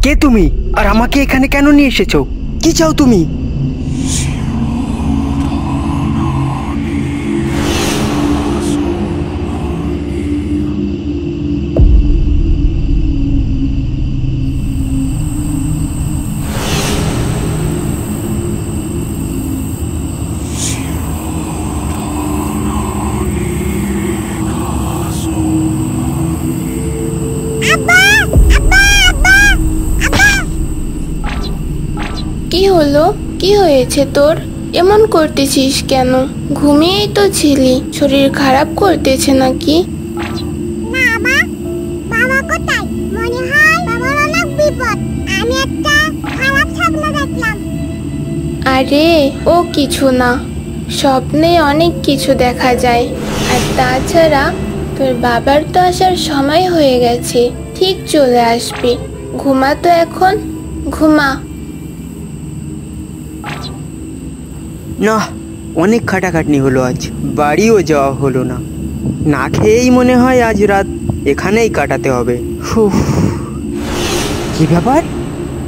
কে তুমি? আর আমাকে এখানে কেন নিয়ে এসেছো? কি চাও তুমি? কি হলো? কি হয়েছে তোর? এমন করতেছিস কেন? ঘুমিয়েই তো ছিলি, শরীর খারাপ করতেছে নাকি? না মা, বাবা কোথায়? মনে হয় বাবার অনেক বিপদ। আমি একটা খারাপ স্বপ্ন দেখলাম। আরে ও কিছু না, স্বপ্নে অনেক কিছু দেখা যায়। আর তাছাড়া তোর বাবার তো আসার সময় হয়ে গেছে, ঠিক চলে আসবে। ঘুমা তো এখন, ঘুমা। না, অনেক খাটাখাটনি হলো আজ, বাড়িও যাওয়া হলো না। না খেয়েই মনে হয় আজ রাত এখানেই কাটাতে হবে। কি ব্যাপার?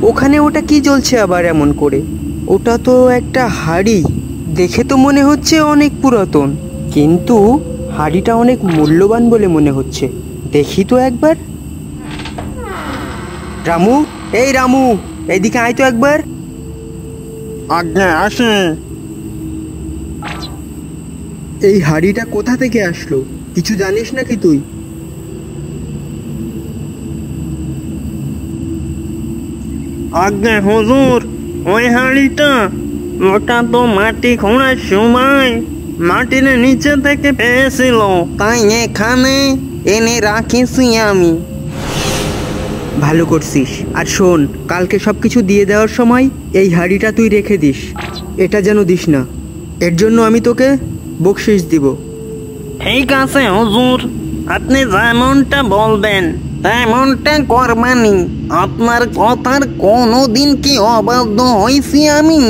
ওখানে ওটা কি জ্বলছে আবার এমন করে? ওটা তো একটা হাড়ি, দেখে তো মনে হচ্ছে অনেক পুরাতন, কিন্তু হাড়িটা অনেক মূল্যবান বলে মনে হচ্ছে। দেখি তো একবার। রামু, এই রামু, এইদিকে আয় তো একবার। আজ্ঞা, আসে। এই হাড়িটা কোথা থেকে আসলো, কিছু জানিস নাকি তুই? আজ্ঞা হুজুর, ওই হাঁড়িটা, ওটা তো মাটি খোঁড়ার সময় মাটির নিচে থেকে পেয়েছিল, তাই এখানে এনে রাখিছি আমি। ভালো করছিস। আর শোন, কালকে সবকিছু দিয়ে দেওয়ার সময় এই হাঁড়িটা তুই রেখে দিস, এটা যেন দিস না। এর জন্য আমি তোকে বকশিশ দিব। ঠিক আছে হুজুর, আপনি যেমনটা বলবেন তেমনটা করবানি। আপনার কথার কোনোদিন কি অবাধ্য হয়েছি আমি?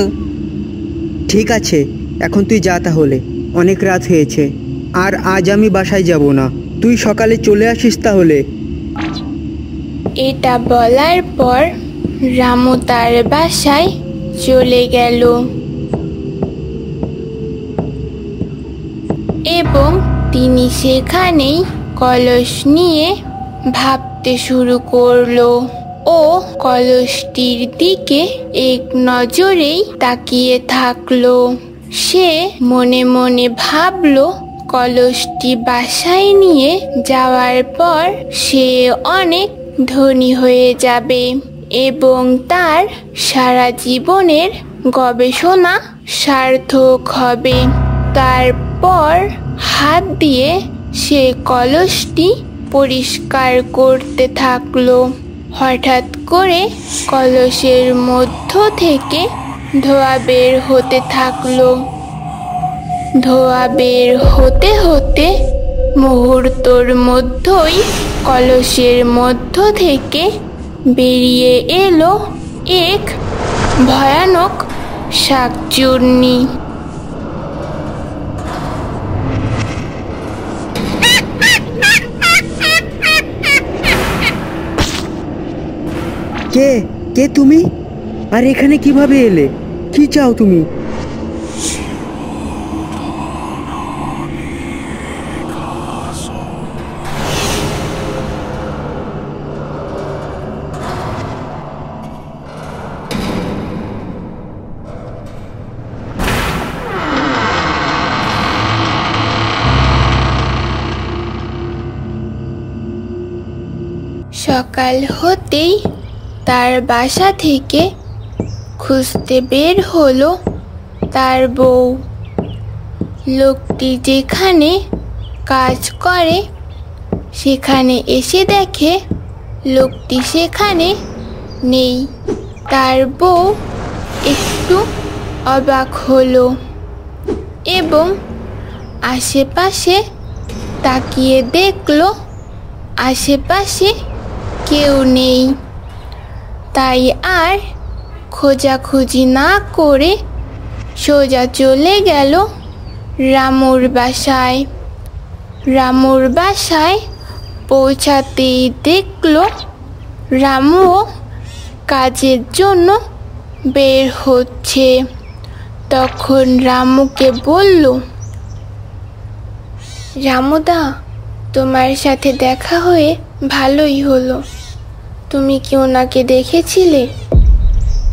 ঠিক আছে, এখন তুই যা তাহলে, অনেক রাত হয়েছে। আর আজ আমি বাসায় যাব না, তুই সকালে চলে আসিস তাহলে। এটা বলার পর রামু তার বাসায় চলে গেল এবং তিনি সেখানেই কলস নিয়ে ভাবতে শুরু করলো। ও কলসটির দিকে এক নজরেই তাকিয়ে থাকলো। সে মনে মনে ভাবলো, কলসটি বাসায় নিয়ে যাওয়ার পর সে অনেক ধনী হয়ে যাবে এবং তার সারা জীবনের গবেষণা সার্থক হবে। তারপর হাত দিয়ে সে কলসটি পরিষ্কার করতে থাকলো। হঠাৎ করে কলসের মধ্য থেকে ধোঁয়া বের হতে থাকলো। ধোঁয়া বের হতে হতে মুহূর্তের মধ্যেই কলসের মধ্য থেকে বেরিয়ে এলো এক ভয়ানক শাকচুন্নি। কে কে তুমি? আর এখানে কিভাবে এলে? কি চাও তুমি? সকাল হতেই তার বাসা থেকে খুঁজতে বের হলো তার বউ। লোকটি যেখানে কাজ করে সেখানে এসে দেখে লোকটি সেখানে নেই। তার বউ একটু অবাক হলো এবং আশেপাশে তাকিয়ে দেখলো আশেপাশে কেউ নেই। তাই আর খোঁজাখুঁজি না করে সোজা চলে গেল রামুর বাসায়। রামুর বাসায় পৌঁছাতেই দেখলো রামুও কাজের জন্য বের হচ্ছে। তখন রামুকে বলল, রামুদা, তোমার সাথে দেখা হয়ে ভালোই হলো। তুমি কি ওনাকে দেখেছিলে?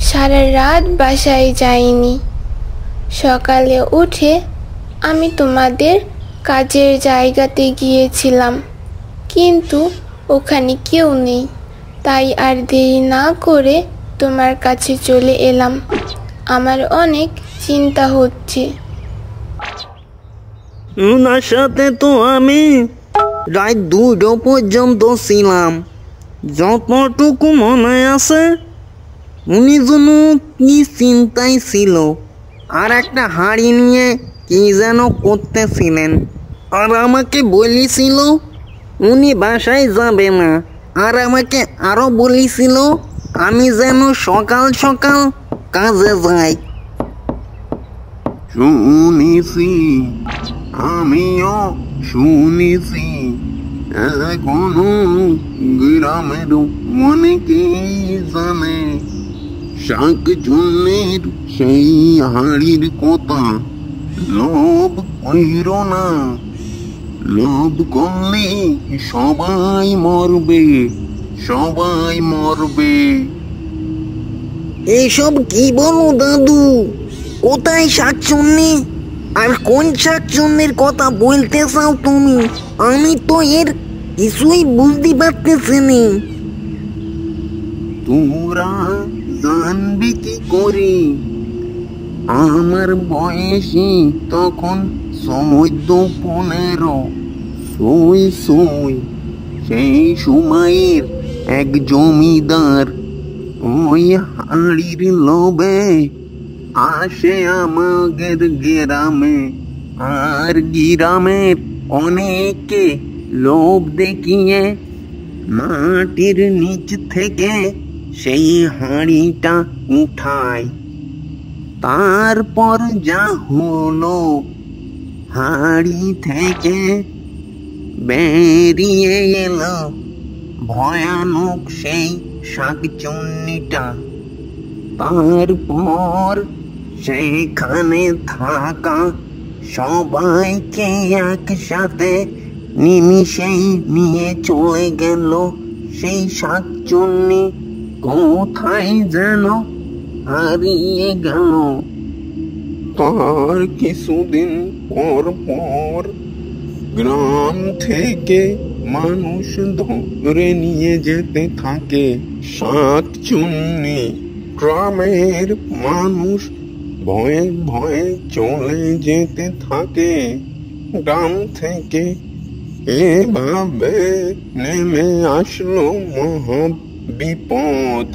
সারা রাত বাসায় যাইনি। সকালে উঠে আমি তোমাদের কাজের জায়গাতে গিয়েছিলাম, কিন্তু ওখানে কেউ নেই। তাই আর দেরি না করে তোমার কাছে চলে এলাম। আমার অনেক চিন্তা হচ্ছে। ওনার সাথে তো আমি রাত 2টা পর্যন্ত ছিলাম। যতটুকু মনে আছে, উনি যেন কি চিন্তায় ছিল, আর একটা হাঁড়ি নিয়ে কি যেন করতেছিলেন। আর আমাকে বলেছিল উনি বাসায় যাবে না। আর আমাকে আরো বলেছিল আমি যেন সকাল সকাল কাজে যাই। শুনেছি, আমিও শুনেছি, এখনো গ্রামের অনেকেই জানে শাক চুন্নির সেই হাড়ির কথা। লোভ কইর না, লোভ করলে সবাই মরবে, সবাই মরবে। এইসব কি বলো দাদু? কোথায় শাকচুন্নি? আর কোন শাকচুন্নির কথা বলতে চাও তুমি? আমি তো এর কিছুই বুঝতে পারতেছি না। তোরা জানবি কি করে? আমার বয়সী তখন 14-15। সই সই সেই সময়ের এক জমিদার ওই হাড়ির লোভে আসে আমাদের গ্রামে। আর গ্রামের অনেকে লোভ দেখিয়ে মাটির নিচ থেকে সেই হাঁড়িটা উঠায়। তারপর যা হলো, হাঁড়ি থেকে বেরিয়ে এলো ভয়ানক সেই শাকচুন্নিটা। তারপর সেখানে থাকা সবাইকে একসাথে নিমিষেই নিয়ে চলে গেল সেই শাকচুন্নি। কোথায় যেন হারিয়ে গেল। তার কিছুদিন পর পর গ্রাম থেকে মানুষ ধরে নিয়ে যেতে থাকে শাকচুন্নি। গ্রামের মানুষ ভয়ে ভয়ে চলে যেতে থাকে গ্রাম থেকে। এভাবে নেমে আসলো মহা বিপদ।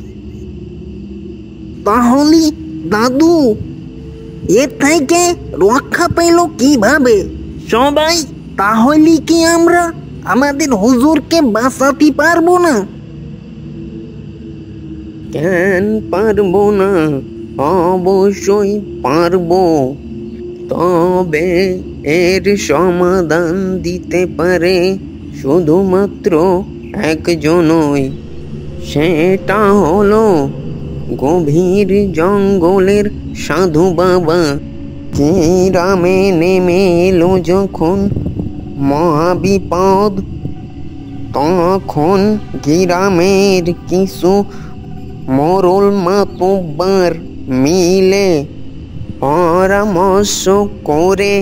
তাহলে দাদু এর থেকে রক্ষা পেল কিভাবে? সবাই তাহলে কি আমরা আমাদের হুজুরকে বাঁচাতে পারবো না? কেন পারবো না? অবশ্যই পারবো। তবে এর সমাধান দিতে পারে শুধুমাত্র একজনই। সেটা হলো গভীর জঙ্গলের সাধু বাবা। গ্রামে নেমে এলো যখন মহাবিপদ, তখন গ্রামের কিছু মোড়ল মাতব্বর মিলে পরামর্শ করে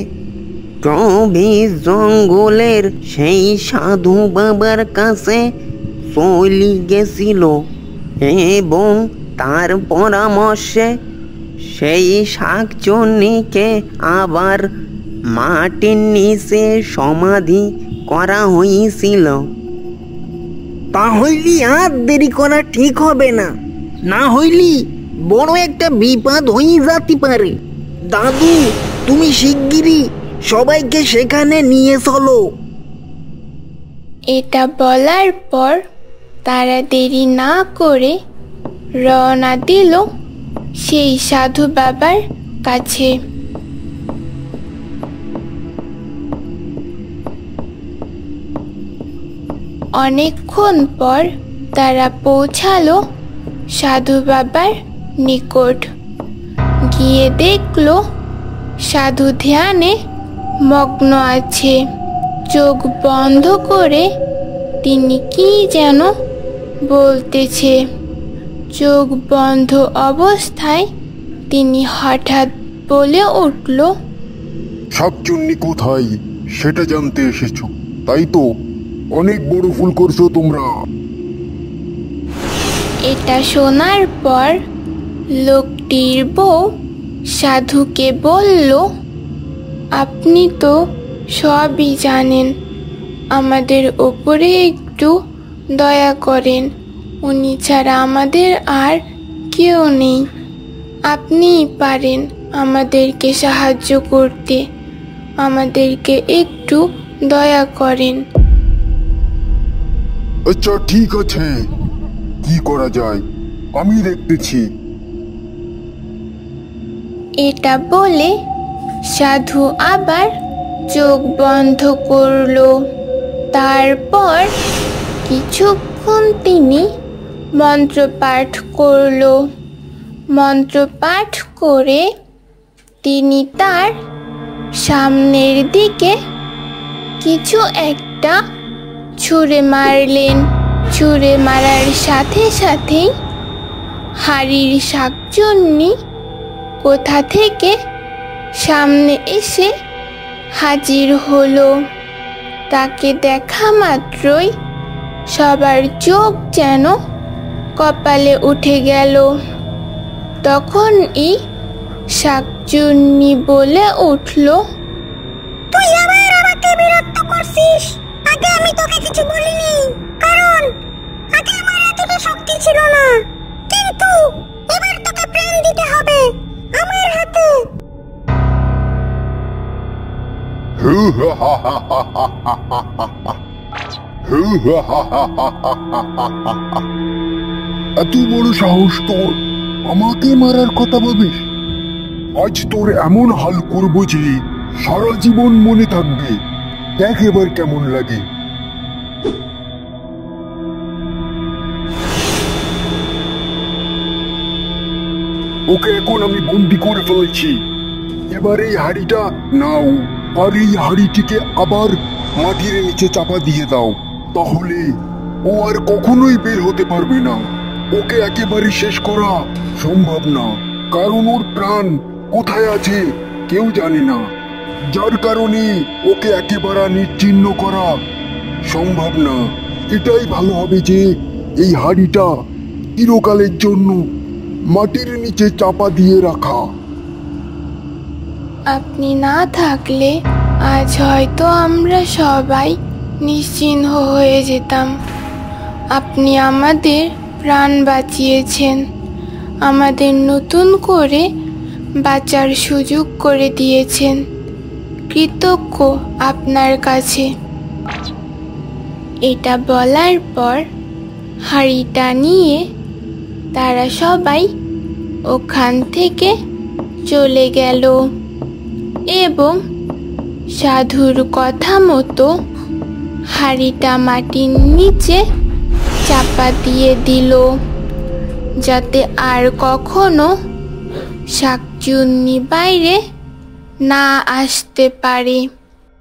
গভীর জঙ্গলের সেই সাধু বাবার কাছে চলে গেছিল এবং তার পরামর্শে সেই শাকচুন্নিকে আবার মাটির নিচে সমাধি করা হয়েছিল। তাহলে আর দেরি করা ঠিক হবে না, না হইলে বড় একটা বিপদ হয়ে যেতে পারে। দাদু, তুমি শিগগিরই সবাইকে সেখানে নিয়ে চলো। এটা বলার পর তারা দেরি না করে রওনা দিল সেই সাধু বাবার কাছে। অনেকক্ষণ পর তারা পৌঁছালো সাধু বাবার নিকট। গিয়ে দেখলো সাধু ধ্যানে মগ্ন আছে। চোখ বন্ধ করে তিনি কি যেন বলতেছে। চোখ বন্ধ অবস্থায় তিনি হঠাৎ বলে উঠল, শাকচুন্নি কোথায় সেটা জানতে এসেছো, তাই তো? অনেক বড় ভুল করছো তোমরা। এটা শোনার পর লোকটির বউ সাধুকে বলল, আপনি তো সবই জানেন, আমাদের ওপরে একটু দয়া করেন, উনি ছাড়া আমাদের আর কেউ নেই। আপনিই পারেন আমাদেরকে সাহায্য করতে, আমাদেরকে একটু দয়া করেন। আচ্ছা ঠিক আছে, কি করা যায় আমি দেখতেছি। এটা বলে সাধু আবার চোখ বন্ধ করলো। তারপর কিছুক্ষণ তিনি মন্ত্রপাঠ করলো। মন্ত্রপাঠ করে তিনি তার সামনের দিকে কিছু একটা ছুঁড়ে মারলেন। ছুঁড়ে মারার সাথে সাথেই হাড়ির শাকচুন্নি কোথা থেকে সামনে এসে হাজির হলো। তাকে দেখা মাত্রই সবার চোখ যেন কপালে উঠে গেল। তখনই শাকচুন্নি বলে উঠল, তুই আবার আমাকে বিরক্ত করছিস। আগে আমি তোকে কিছু বলিনি, কারণ আগে আমার এতটা শক্তি ছিল না, কিন্তু এবার তোকে প্রাণ দিতে হবে আমার হাতে। এত বড় সাহস তোর, আমাকে মারার কথা ভাবিস? আজ তোর এমন হাল করব যে সারা জীবন মনে থাকবে। দেখ এবার কেমন লাগে। ওকে এখন আমি বন্দি করে ফেলেছি। এবার এই হাড়িটা নাও, আর এই হাড়িটিকে আবার মাটির নিচে চাপা দিয়ে দাও, তাহলে ও আর কখনোই বের হতে পারবে না। ওকে একেবারে শেষ করা সম্ভব না, কারণ ওর প্রাণ কোথায় আছে কেউ জানে না, যার কারণে ওকে একেবারে নিশ্চিহ্ন করা সম্ভব না। এটাই ভালো হবে যে এই হাড়িটা চিরকালের জন্য মাটির নিচে চাপা দিয়ে রাখা। আপনি না থাকলে আজ হয়তো আমরা সবাই নিশ্চিহ্ন হয়ে যেতাম। আপনি আমাদের প্রাণ বাঁচিয়েছেন, আমাদের নতুন করে বাঁচার সুযোগ করে দিয়েছেন। কৃতজ্ঞ আপনার কাছে। এটা বলার পর হাঁড়িটা নিয়ে তারা সবাই ওখান থেকে চলে গেল এবং সাধুর কথা মতো হাঁড়িটা মাটির নিচে চাপা দিয়ে দিল, যাতে আর কখনো শাকচুন্নি বাইরে না আসতে পারে।